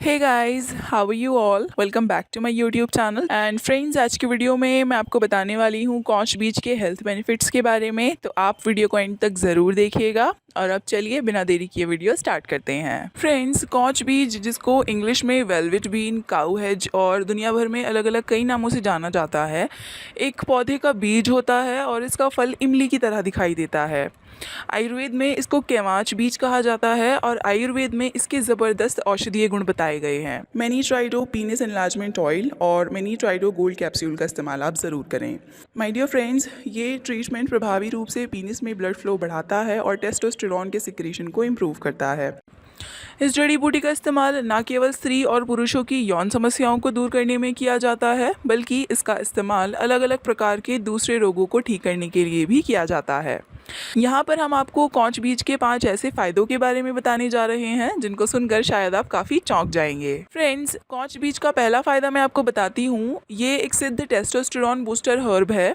Hey guys, how are you all? Welcome back to my YouTube channel. And friends, आज की video में मैं आपको बताने वाली हूँ कॉच बीज के हेल्थ बेनिफिट्स के बारे में। तो आप वीडियो को एंड तक ज़रूर देखिएगा। और अब चलिए बिना देरी किए वीडियो स्टार्ट करते हैं। फ्रेंड्स, कॉच बीज, जिसको इंग्लिश में वेलवेट बीन, काऊ हेज और दुनिया भर में अलग अलग कई नामों से जाना जाता है, एक पौधे का बीज होता है और इसका फल इमली की तरह दिखाई देता है। आयुर्वेद में इसको केवाच बीज कहा जाता है और आयुर्वेद में इसके ज़बरदस्त औषधीय गुण बताए गए हैं। मैनीट्राइडो पीनस एनलार्जमेंट ऑयल और मैनीट्राइडो गोल्ड कैप्सूल का इस्तेमाल आप ज़रूर करें। माय डियर फ्रेंड्स, ये ट्रीटमेंट प्रभावी रूप से पीनस में ब्लड फ्लो बढ़ाता है और टेस्टोस्टेरोन के सिक्रीशन को इम्प्रूव करता है। इस जड़ी बूटी का इस्तेमाल न केवल स्त्री और पुरुषों की यौन समस्याओं को दूर करने में किया जाता है, बल्कि इसका इस्तेमाल अलग अलग प्रकार के दूसरे रोगों को ठीक करने के लिए भी किया जाता है। यहाँ पर हम आपको कॉच बीज के 5 ऐसे फायदों के बारे में बताने जा रहे हैं जिनको सुनकर शायद आप काफ़ी चौंक जाएंगे। फ्रेंड्स, कॉच बीज का पहला फायदा मैं आपको बताती हूँ। ये एक सिद्ध टेस्टोस्टेरोन बूस्टर हर्ब है।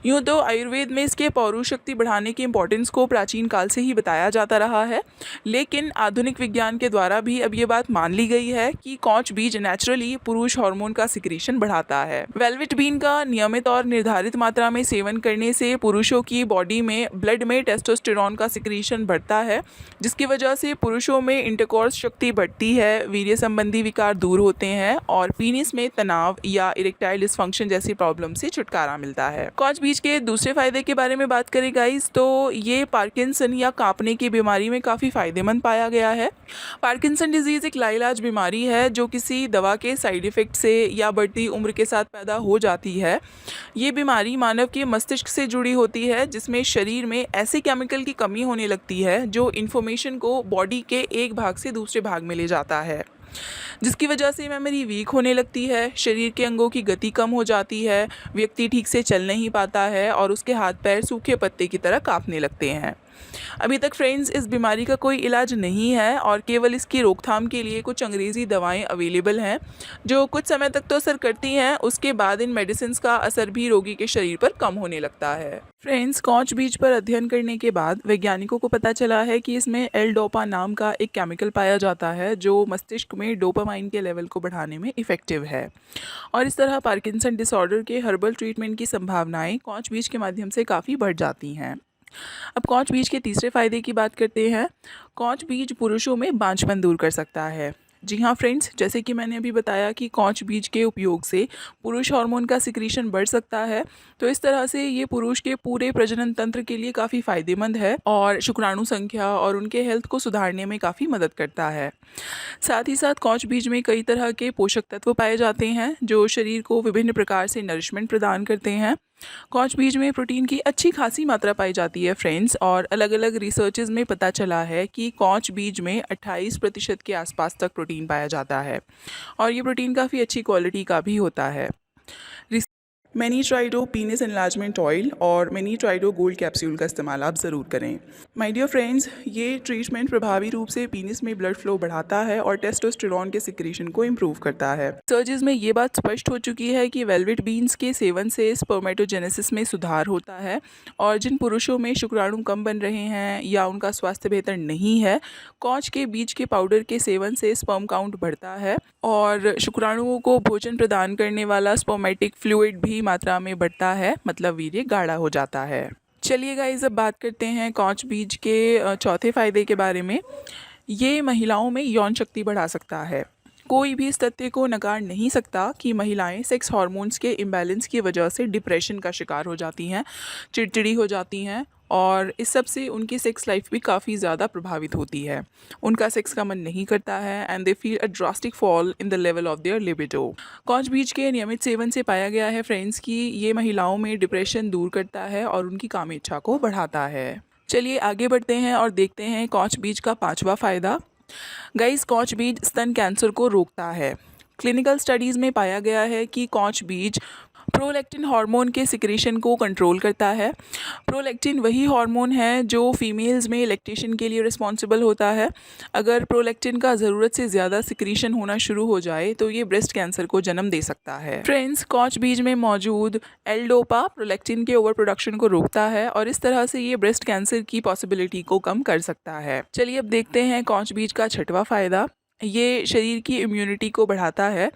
यूँ तो आयुर्वेद में इसके पौरुष शक्ति बढ़ाने की इंपॉर्टेंस को प्राचीन काल से ही बताया जाता रहा है, लेकिन आधुनिक विज्ञान के द्वारा भी अब ये बात मान ली गई है कि कॉच बीज नेचुरली पुरुष हार्मोन का सिक्रीशन बढ़ाता है। वेलवेट बीन का नियमित और निर्धारित मात्रा में सेवन करने से पुरुषों की बॉडी में ब्लड में टेस्टोस्टेरोन का सिक्रीशन बढ़ता है, जिसकी वजह से पुरुषों में इंटरकोर्स शक्ति बढ़ती है, वीर्य संबंधी विकार दूर होते हैं और पीनिस में तनाव या इरेक्टाइल डिसफंक्शन जैसी प्रॉब्लम से छुटकारा मिलता है। कॉच बीज के दूसरे फायदे के बारे में बात करें गाइस, तो ये पार्किंसन या कांपने की बीमारी में काफ़ी फायदेमंद पाया गया है। पार्किंसन डिजीज़ एक लाइलाज बीमारी है जो किसी दवा के साइड इफ़ेक्ट से या बढ़ती उम्र के साथ पैदा हो जाती है। ये बीमारी मानव के मस्तिष्क से जुड़ी होती है, जिसमें शरीर में ऐसे केमिकल की कमी होने लगती है जो इन्फॉर्मेशन को बॉडी के एक भाग से दूसरे भाग में ले जाता है, जिसकी वजह से मेमोरी वीक होने लगती है, शरीर के अंगों की गति कम हो जाती है, व्यक्ति ठीक से चल नहीं पाता है और उसके हाथ पैर सूखे पत्ते की तरह कांपने लगते हैं। अभी तक फ्रेंड्स, इस बीमारी का कोई इलाज नहीं है और केवल इसकी रोकथाम के लिए कुछ अंग्रेज़ी दवाएं अवेलेबल हैं जो कुछ समय तक तो असर करती हैं। उसके बाद इन मेडिसिन का असर भी रोगी के शरीर पर कम होने लगता है। फ्रेंड्स, कॉच बीज पर अध्ययन करने के बाद वैज्ञानिकों को पता चला है कि इसमें एल डोपा नाम का एक केमिकल पाया जाता है जो मस्तिष्क में डोपामाइन के लेवल को बढ़ाने में इफ़ेक्टिव है। और इस तरह पार्किंसन डिसऑर्डर के हर्बल ट्रीटमेंट की संभावनाएं कॉच बीज के माध्यम से काफ़ी बढ़ जाती हैं। अब कॉच बीज के तीसरे फायदे की बात करते हैं। कॉच बीज पुरुषों में बांझपन दूर कर सकता है। जी हाँ फ्रेंड्स, जैसे कि मैंने अभी बताया कि कॉच बीज के उपयोग से पुरुष हार्मोन का सिक्रीशन बढ़ सकता है, तो इस तरह से ये पुरुष के पूरे प्रजनन तंत्र के लिए काफ़ी फ़ायदेमंद है और शुक्राणु संख्या और उनके हेल्थ को सुधारने में काफ़ी मदद करता है। साथ ही साथ कॉच बीज में कई तरह के पोषक तत्व पाए जाते हैं जो शरीर को विभिन्न प्रकार से नरिशमेंट प्रदान करते हैं। कॉच बीज में प्रोटीन की अच्छी खासी मात्रा पाई जाती है फ्रेंड्स, और अलग अलग रिसर्चेज में पता चला है कि कॉच बीज में 28% के आसपास तक प्रोटीन पाया जाता है और ये प्रोटीन काफ़ी अच्छी क्वालिटी का भी होता है। मैनीट्राइडो पीनस एनलार्जमेंट ऑयल और मैनीट्राइडो गोल्ड कैप्सूल का इस्तेमाल आप ज़रूर करें। माय डियर फ्रेंड्स, ये ट्रीटमेंट प्रभावी रूप से पीनस में ब्लड फ्लो बढ़ाता है और टेस्टोस्टेरोन के सिक्रीशन को इम्प्रूव करता है। रिसर्चेज में ये बात स्पष्ट हो चुकी है कि वेलवेट बीन्स के सेवन से स्पर्मेटोजेनेसिस में सुधार होता है और जिन पुरुषों में शुक्राणु कम बन रहे हैं या उनका स्वास्थ्य बेहतर नहीं है, कॉच के बीज के पाउडर के सेवन से स्पर्म काउंट बढ़ता है और शुक्राणुओं को भोजन प्रदान करने वाला स्पर्मेटिक फ्लूइड भी मात्रा में बढ़ता है, मतलब वीर्य गाढ़ा हो जाता है। चलिए गाइस, अब बात करते हैं कॉच बीज के चौथे फायदे के बारे में। ये महिलाओं में यौन शक्ति बढ़ा सकता है। कोई भी इस तथ्य को नकार नहीं सकता कि महिलाएं सेक्स हार्मोन्स के इम्बैलेंस की वजह से डिप्रेशन का शिकार हो जाती हैं, चिड़चिड़ी हो जाती हैं और इस सब से उनकी सेक्स लाइफ भी काफ़ी ज़्यादा प्रभावित होती है। उनका सेक्स का मन नहीं करता है and they feel a drastic fall in the level of their libido. कॉच बीज के नियमित सेवन से पाया गया है फ्रेंड्स कि ये महिलाओं में डिप्रेशन दूर करता है और उनकी कामेच्छा को बढ़ाता है। चलिए आगे बढ़ते हैं और देखते हैं कॉच बीज का 5वां फायदा। गाइस, कॉच बीज स्तन कैंसर को रोकता है। क्लिनिकल स्टडीज़ में पाया गया है कि कॉच बीज प्रोलैक्टिन हार्मोन के सिक्रीशन को कंट्रोल करता है। प्रोलैक्टिन वही हार्मोन है जो फीमेल्स में लैक्टेशन के लिए रिस्पॉन्सिबल होता है। अगर प्रोलैक्टिन का ज़रूरत से ज़्यादा सिक्रीशन होना शुरू हो जाए तो ये ब्रेस्ट कैंसर को जन्म दे सकता है। फ्रेंड्स, कॉच बीज में मौजूद एल डोपा प्रोलैक्टिन के ओवर प्रोडक्शन को रोकता है और इस तरह से ये ब्रेस्ट कैंसर की पॉसिबिलिटी को कम कर सकता है। चलिए अब देखते हैं कॉच बीज का 6वां फायदा। ये शरीर की इम्यूनिटी को बढ़ाता है।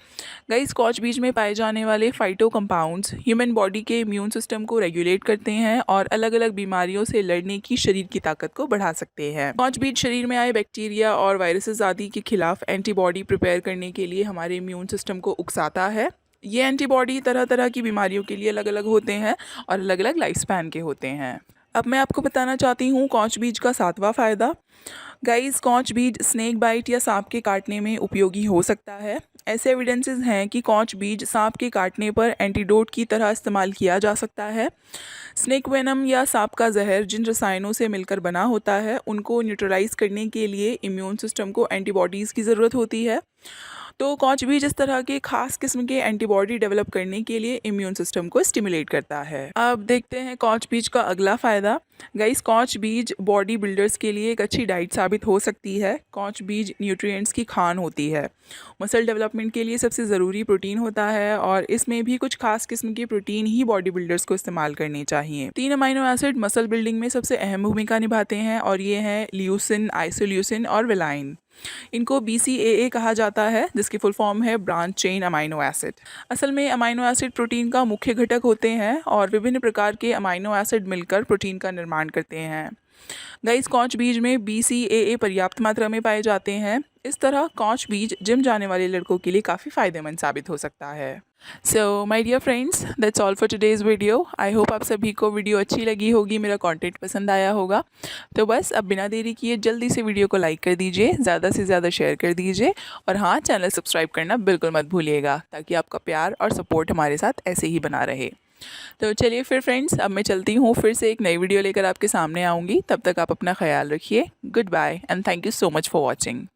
गाइस, स्कॉच बीज में पाए जाने वाले फाइटो कंपाउंड्स ह्यूमन बॉडी के इम्यून सिस्टम को रेगुलेट करते हैं और अलग अलग बीमारियों से लड़ने की शरीर की ताकत को बढ़ा सकते हैं। स्कॉच बीज शरीर में आए बैक्टीरिया और वायरसेस आदि के खिलाफ एंटीबॉडी प्रिपेयर करने के लिए हमारे इम्यून सिस्टम को उकसाता है। ये एंटीबॉडी तरह तरह की बीमारियों के लिए अलग अलग होते हैं और अलग अलग लाइफ स्पैन के होते हैं। अब मैं आपको बताना चाहती हूँ स्कॉच बीज का 7वां फ़ायदा। गाइस, स्कॉच बीज स्नेक बाइट या सांप के काटने में उपयोगी हो सकता है। ऐसे एविडेंसेस हैं कि स्कॉच बीज सांप के काटने पर एंटीडोट की तरह इस्तेमाल किया जा सकता है। स्नेक वेनम या सांप का जहर जिन रसायनों से मिलकर बना होता है, उनको न्यूट्रलाइज करने के लिए इम्यून सिस्टम को एंटीबॉडीज़ की ज़रूरत होती है। तो स्कॉच बीज इस तरह के खास किस्म के एंटीबॉडी डेवलप करने के लिए इम्यून सिस्टम को स्टिमुलेट करता है। अब देखते हैं स्कॉच बीज का अगला फ़ायदा। गाइस, स्कॉच बीज बॉडी बिल्डर्स के लिए एक अच्छी डाइट साबित हो सकती है। स्कॉच बीज न्यूट्रिएंट्स की खान होती है। मसल डेवलपमेंट के लिए सबसे ज़रूरी प्रोटीन होता है और इसमें भी कुछ खास किस्म के प्रोटीन ही बॉडी बिल्डर्स को इस्तेमाल करने चाहिए। 3 अमीनो एसिड मसल बिल्डिंग में सबसे अहम भूमिका निभाते हैं और ये हैं ल्यूसिन, आइसोल्यूसिन और वेलाइन। इनको BCAA कहा जाता है, जिसकी फुल फॉर्म है ब्रांच चेन अमाइनो एसिड। असल में अमाइनो एसिड प्रोटीन का मुख्य घटक होते हैं और विभिन्न प्रकार के अमाइनो एसिड मिलकर प्रोटीन का निर्माण करते हैं। गाइस, स्कॉच बीज में BCAA पर्याप्त मात्रा में पाए जाते हैं। इस तरह स्कॉच बीज जिम जाने वाले लड़कों के लिए काफ़ी फ़ायदेमंद साबित हो सकता है। So my dear friends, that's all for today's video. I hope आप सभी को वीडियो अच्छी लगी होगी, मेरा कंटेंट पसंद आया होगा। तो बस अब बिना देरी किए जल्दी से वीडियो को लाइक कर दीजिए, ज़्यादा से ज़्यादा शेयर कर दीजिए और हाँ, चैनल सब्सक्राइब करना बिल्कुल मत भूलिएगा, ताकि आपका प्यार और सपोर्ट हमारे साथ ऐसे ही बना रहे। तो चलिए फिर फ्रेंड्स, अब मैं चलती हूँ, फिर से एक नई वीडियो लेकर आपके सामने आऊँगी। तब तक आप अपना ख्याल रखिए। Good bye and thank you so much for watching.